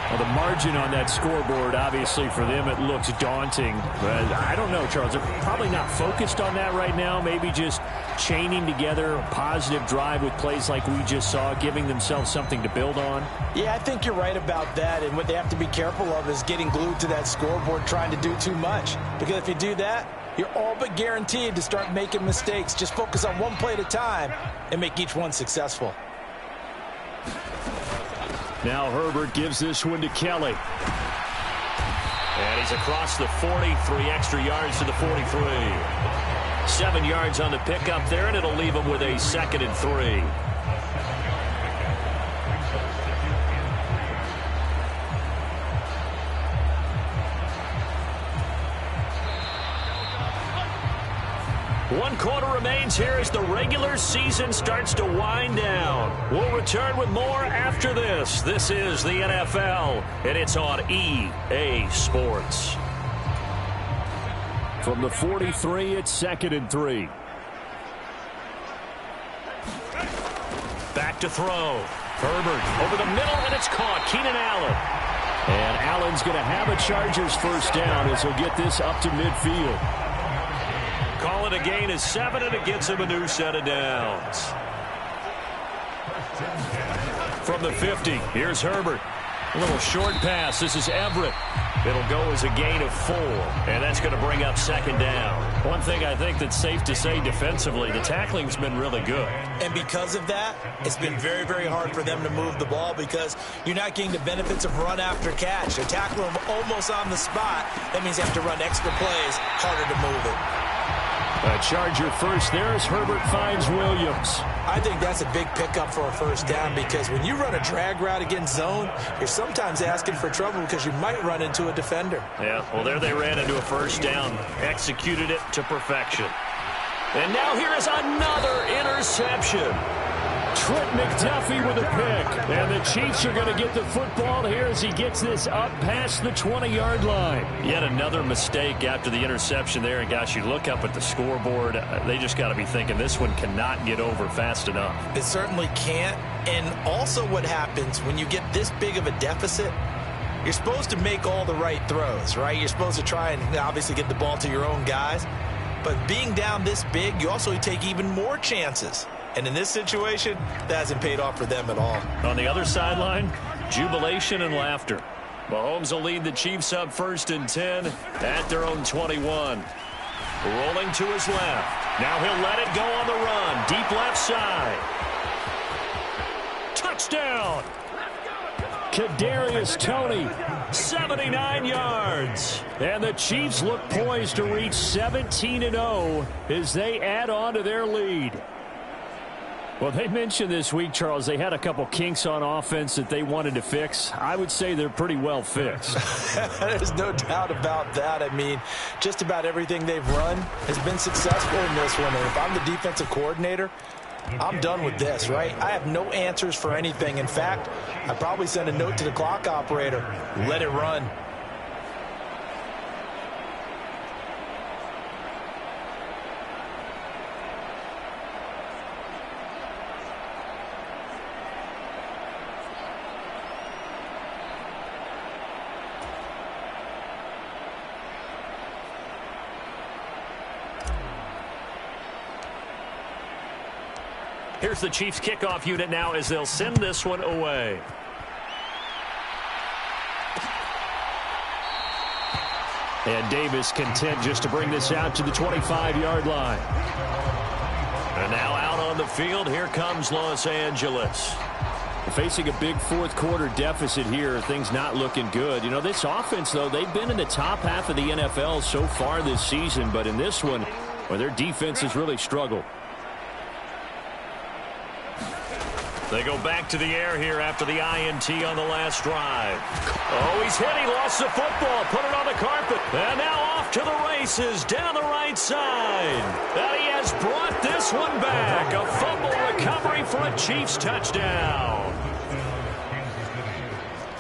S5: Well, the margin on that scoreboard, obviously, for them, it looks daunting. But I don't know, Charles. They're probably not focused on that right now. Maybe just chaining together a positive drive with plays like we just saw, giving themselves something to build on.
S4: Yeah, I think you're right about that. And what they have to be careful of is getting glued to that scoreboard, trying to do too much. Because if you do that, you're all but guaranteed to start making mistakes. Just focus on one play at a time and make each one successful.
S5: Now Herbert gives this one to Kelly.
S3: And he's across the 40, 3 extra yards to the 43. 7 yards on the pickup there, and it'll leave him with a 2nd and 3. One quarter remains here as the regular season starts to wind down. We'll return with more after this. This is the NFL, and it's on EA Sports.
S5: From the 43, it's 2nd and 3.
S3: Back to throw. Herbert over the middle, and it's caught. Keenan Allen.
S5: And Allen's going to have a Chargers first down as he'll get this up to midfield.
S3: Call it a gain of 7, and it gets him a new set of downs. From the 50, here's Herbert. A little short pass. This is Everett. It'll go as a gain of 4, and that's going to bring up 2nd down. One thing I think that's safe to say defensively, the tackling's been really good.
S6: And because of that, it's been very, very hard for them to move the ball because you're not getting the benefits of run after catch. They're tackling them almost on the spot. That means they have to run extra plays, harder to move it.
S5: A Charger first there as Herbert finds Williams.
S6: I think that's a big pickup for a first down because when you run a drag route against zone, you're sometimes asking for trouble because you might run into a defender.
S3: Yeah, well, there they ran into a first down, executed it to perfection. And now here is another interception.
S5: Trent McDuffie with a pick. And the Chiefs are going to get the football here as he gets this up past the 20-yard line.
S3: Yet another mistake after the interception there. And, gosh, you look up at the scoreboard, they just got to be thinking this one cannot get over fast enough.
S6: It certainly can't. And also what happens when you get this big of a deficit, you're supposed to make all the right throws, right? You're supposed to try and obviously get the ball to your own guys. But being down this big, you also take even more chances. And in this situation, that hasn't paid off for them at all.
S3: On the other sideline, jubilation and laughter. Mahomes will lead the Chiefs up 1st and 10 at their own 21. Rolling to his left. Now he'll let it go on the run. Deep left side. Touchdown. Kadarius Toney, 79 yards. And the Chiefs look poised to reach 17-0 as they add on to their lead. Well, they mentioned this week, Charles, they had a couple kinks on offense that they wanted to fix. I would say they're pretty well fixed.
S4: There's no doubt about that. I mean, just about everything they've run has been successful in this one. And if I'm the defensive coordinator, I'm done with this, right? I have no answers for anything. In fact, I'd probably send a note to the clock operator. Let it run.
S3: Here's the Chiefs kickoff unit now as they'll send this one away. And Davis content just to bring this out to the 25-yard line. And now out on the field, here comes Los Angeles. Facing a big fourth quarter deficit here, things not looking good. You know, this offense, though, they've been in the top half of the NFL so far this season, but in this one, well, their defense has really struggled. They go back to the air here after the INT on the last drive. Oh, he's hit. He lost the football. Put it on the carpet. And now off to the races down the right side. And he has brought this one back. A fumble recovery for a Chiefs touchdown.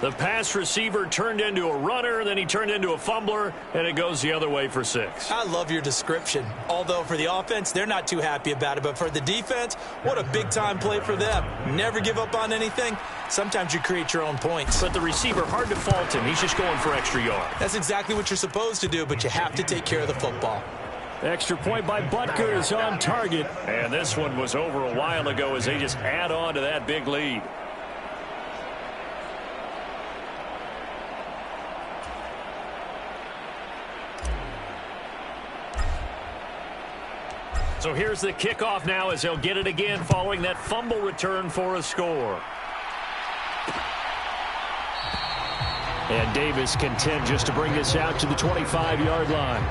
S3: The pass receiver turned into a runner, then he turned into a fumbler, and it goes the other way for 6.
S6: I love your description. Although for the offense, they're not too happy about it. But for the defense, what a big-time play for them. Never give up on anything. Sometimes you create your own points.
S3: But the receiver, hard to fault him. He's just going for extra yard.
S6: That's exactly what you're supposed to do, but you have to take care of the football.
S3: Extra point by Butker is on target. And this one was over a while ago as they just add on to that big lead. So here's the kickoff now as they'll get it again following that fumble return for a score. And Davis content just to bring this out to the 25-yard line.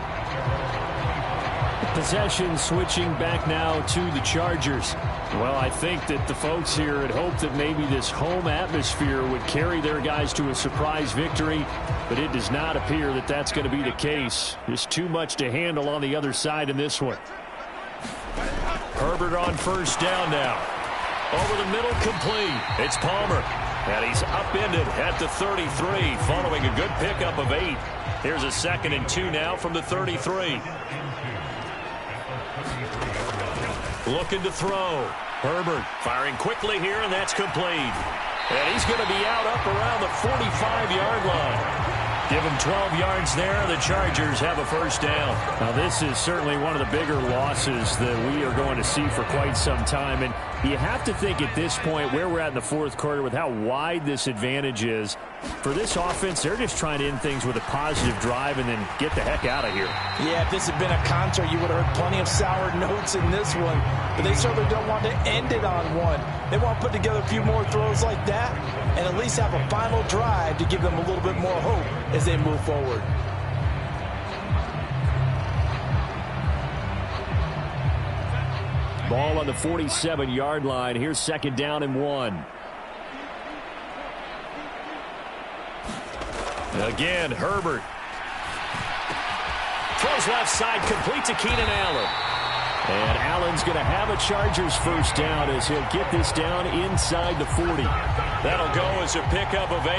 S3: Possession switching back now to the Chargers. Well, I think that the folks here had hoped that maybe this home atmosphere would carry their guys to a surprise victory, but it does not appear that that's going to be the case. Just too much to handle on the other side in this one. Herbert on first down now. Over the middle, complete. It's Palmer. And he's upended at the 33 following a good pickup of 8. Here's a 2nd and 2 now from the 33. Looking to throw. Herbert firing quickly here, and that's complete. And he's going to be out up around the 45-yard line. Give him 12 yards there. The Chargers have a first down. Now, this is certainly one of the bigger losses that we are going to see for quite some time. And you have to think at this point where we're at in the fourth quarter with how wide this advantage is. For this offense, they're just trying to end things with a positive drive and then get the heck out of here.
S4: Yeah, if this had been a concert, you would have heard plenty of sour notes in this one. But they certainly don't want to end it on one. They want to put together a few more throws like that and at least have a final drive to give them a little bit more hope as they move forward.
S3: Ball on the 47-yard line. Here's 2nd down and 1. Again, Herbert. Throws left side, complete to Keenan Allen. And Allen's going to have a Chargers first down as he'll get this down inside the 40. That'll go as a pickup of 8.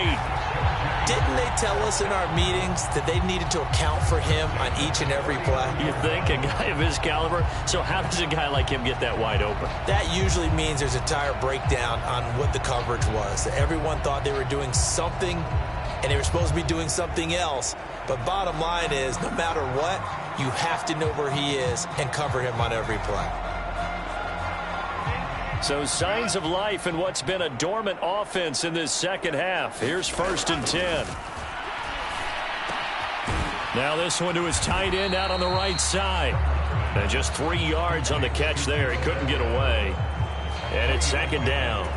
S6: Didn't they tell us in our meetings that they needed to account for him on each and every play?
S3: You think? A guy of his caliber? So how does a guy like him get that wide open?
S6: That usually means there's a entire breakdown on what the coverage was. Everyone thought they were doing something, and they were supposed to be doing something else. But bottom line is, no matter what, you have to know where he is and cover him on every play.
S3: So signs of life in what's been a dormant offense in this second half. Here's 1st and 10. Now this one to his tight end out on the right side. And just 3 yards on the catch there. He couldn't get away. And it's 2nd down.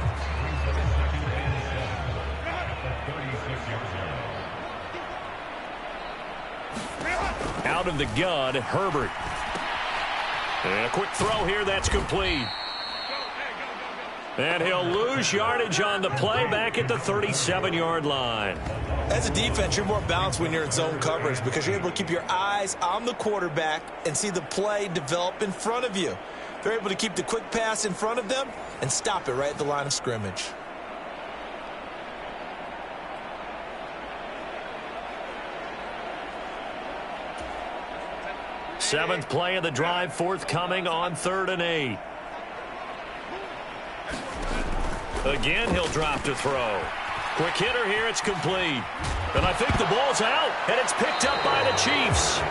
S3: Out of the gun, Herbert. And a quick throw here, that's complete. And he'll lose yardage on the play back at the 37-yard line.
S6: As a defense, you're more balanced when you're in zone coverage because you're able to keep your eyes on the quarterback and see the play develop in front of you. They're able to keep the quick pass in front of them and stop it right at the line of scrimmage.
S3: Seventh play of the drive, forthcoming on 3rd and 8. Again, he'll drop to throw. Quick hitter here, it's complete. And I think the ball's out, and it's picked up by the Chiefs.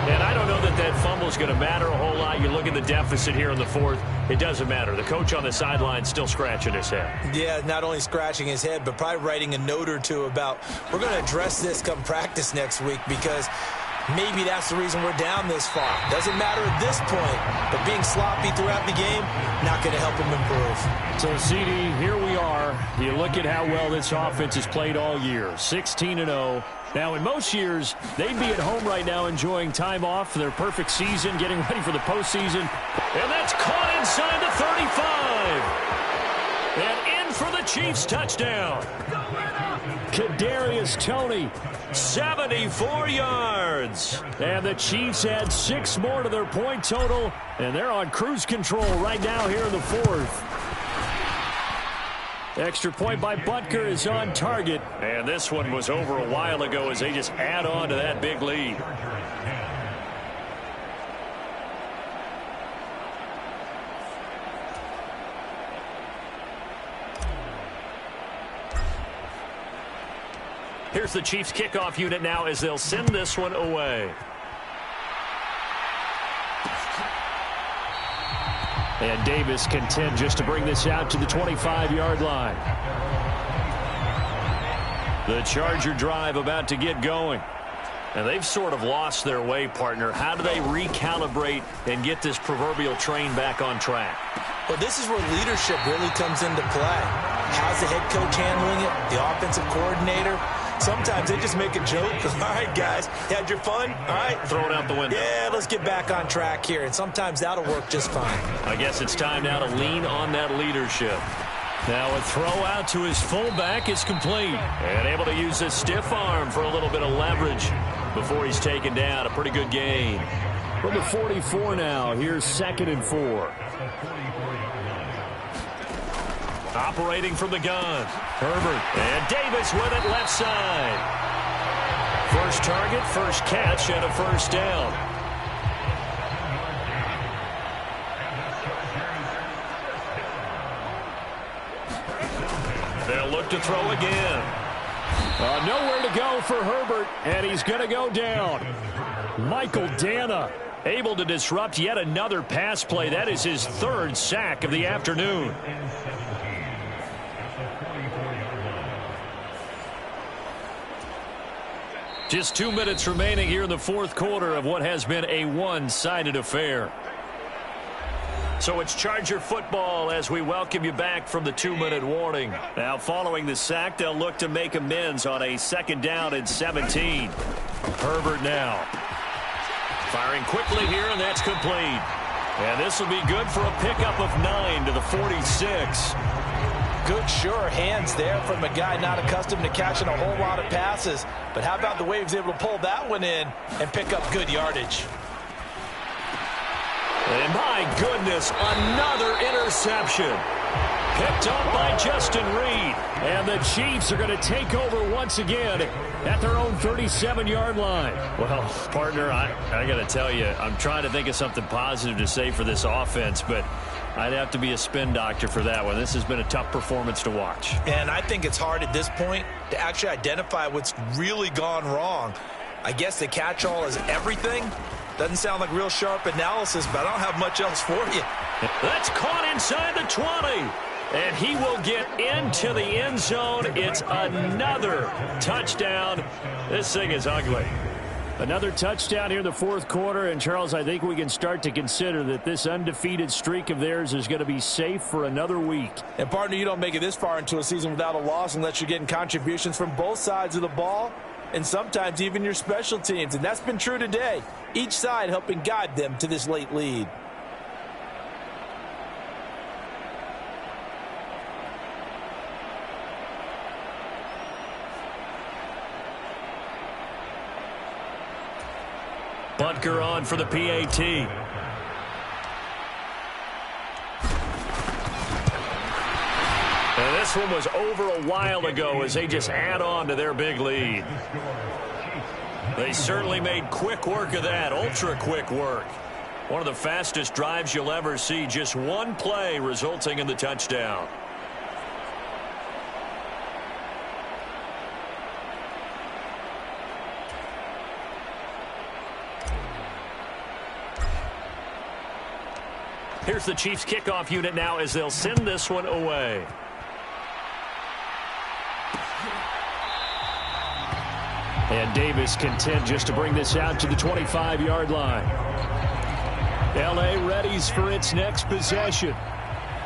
S3: And I don't know that that fumble is going to matter a whole lot. You look at the deficit here in the 4th, it doesn't matter. The coach on the sideline still scratching his head.
S6: Yeah, not only scratching his head, but probably writing a note or two about, we're going to address this come practice next week because maybe that's the reason we're down this far. Doesn't matter at this point, but being sloppy throughout the game, not going to help him improve.
S3: So, CD, here we are. You look at how well this offense has played all year, 16-0. Now, in most years, they'd be at home right now enjoying time off for their perfect season, getting ready for the postseason. And that's caught inside the 35. And in for the Chiefs touchdown. Kadarius Toney, 74 yards. And the Chiefs add 6 more to their point total, and they're on cruise control right now here in the 4th. Extra point by Butker is on target. And this one was over a while ago as they just add on to that big lead. Here's the Chiefs kickoff unit now as they'll send this one away. And Davis content just to bring this out to the 25-yard line. The Charger drive about to get going. And they've sort of lost their way, partner. How do they recalibrate and get this proverbial train back on track?
S6: Well, this is where leadership really comes into play. How's the head coach handling it? The offensive coordinator? Sometimes they just make a joke. All right, guys, you had your fun? All right.
S3: Throw it out the window.
S6: Yeah, let's get back on track here. And sometimes that'll work just fine.
S3: I guess it's time now to lean on that leadership. Now a throw out to his fullback is complete. And able to use his stiff arm for a little bit of leverage before he's taken down. A pretty good gain. From the 44 now, here's 2nd and 4. Operating from the gun. Herbert. And Davis with it left side. First target, first catch, and a first down. They'll look to throw again. Nowhere to go for Herbert, and he's going to go down. Michael Dana able to disrupt yet another pass play. That is his 3rd sack of the afternoon. Just 2 minutes remaining here in the 4th quarter of what has been a one-sided affair. So it's Charger football as we welcome you back from the 2-minute warning. Now following the sack, they'll look to make amends on a 2nd down and 17. Herbert now. Firing quickly here, and that's complete. And this will be good for a pickup of 9 to the 46.
S6: Good, sure hands there from a guy not accustomed to catching a whole lot of passes. But how about the way he was able to pull that one in and pick up good yardage?
S3: And my goodness, another interception. Picked up by Justin Reed. And the Chiefs are going to take over once again at their own 37-yard line. Well, partner, I got to tell you, I'm trying to think of something positive to say for this offense, but I'd have to be a spin doctor for that one. This has been a tough performance to watch.
S6: And I think it's hard at this point to actually identify what's really gone wrong. I guess the catch-all is everything. Doesn't sound like real sharp analysis, but I don't have much else for you.
S3: That's caught inside the 20. And he will get into the end zone. It's another touchdown. This thing is ugly. Another touchdown here in the 4th quarter. And, Charles, I think we can start to consider that this undefeated streak of theirs is going to be safe for another week.
S4: And, partner, you don't make it this far into a season without a loss unless you're getting contributions from both sides of the ball. and sometimes even your special teams. And that's been true today. Each side helping guide them to this late lead.
S3: Butker on for the PAT. And this one was over a while ago as they just add on to their big lead. They certainly made quick work of that, ultra quick work. One of the fastest drives you'll ever see, just one play resulting in the touchdown. Here's the Chiefs kickoff unit now as they'll send this one away. And Davis content just to bring this out to the 25-yard line. L.A. readies for its next possession.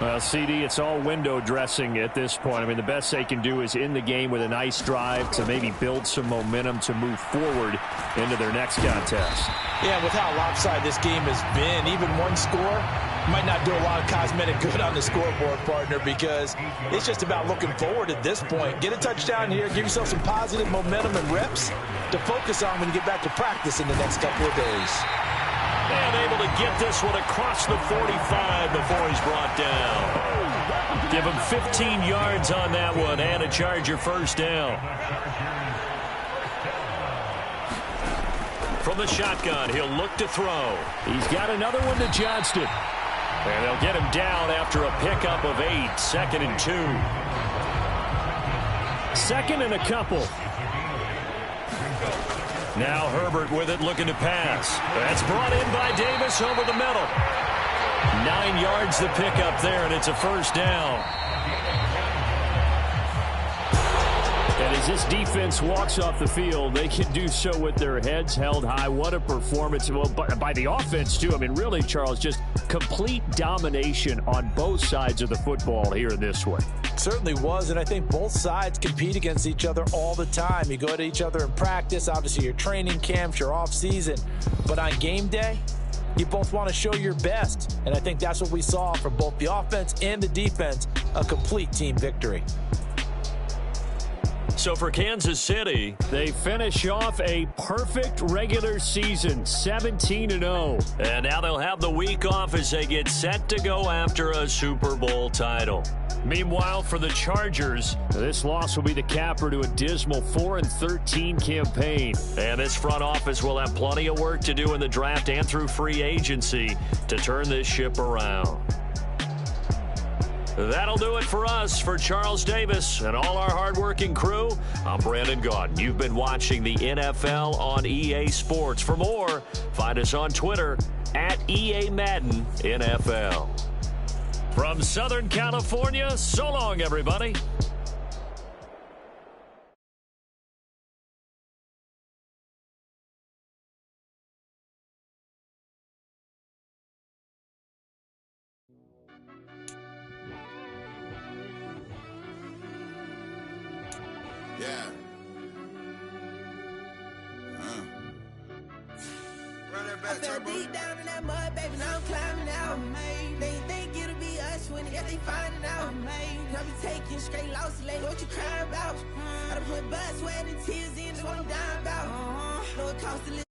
S3: Well, CD, it's all window dressing at this point. I mean, the best they can do is end the game with a nice drive to maybe build some momentum to move forward into their next contest.
S4: Yeah, with how lopsided this game has been, even one score might not do a lot of cosmetic good on the scoreboard, partner, because it's just about looking forward at this point. Get a touchdown here, give yourself some positive momentum and reps to focus on when you get back to practice in the next couple of days.
S3: And able to get this one across the 45 before he's brought down. Give him 15 yards on that one and a Charger first down. From the shotgun, he'll look to throw. He's got another one to Johnston. And they'll get him down after a pickup of 8, 2nd and 2. 2nd and a couple. Now Herbert with it, looking to pass. That's brought in by Davis over the middle. 9 yards the pickup there, and it's a first down. And as this defense walks off the field, they can do so with their heads held high. What a performance. Well, by the offense, too. I mean, really, Charles, just complete domination on both sides of the football here in this one.
S4: Certainly was, and I think both sides compete against each other all the time. You go to each other in practice, obviously your training camps, your off-season. But on game day, you both want to show your best. And I think that's what we saw from both the offense and the defense, a complete team victory.
S3: So for Kansas City, they finish off a perfect regular season, 17-0. And now they'll have the week off as they get set to go after a Super Bowl title. Meanwhile, for the Chargers, this loss will be the capper to a dismal 4-13 campaign. And this front office will have plenty of work to do in the draft and through free agency to turn this ship around. That'll do it for us. For Charles Davis and all our hardworking crew, I'm Brandon Gaudin. You've been watching the NFL on EA Sports. For more, find us on Twitter at EA Madden NFL. From Southern California, so long, everybody.
S9: Yeah. Run that back, Turbo.
S10: Deep down in that mud, baby, now I'm climbing out. They think it'll be us when they finding out. I be taking straight losses, like what you crying about? I done put blood, sweat, and tears in, that's what I'm dying about. No, it costs a little.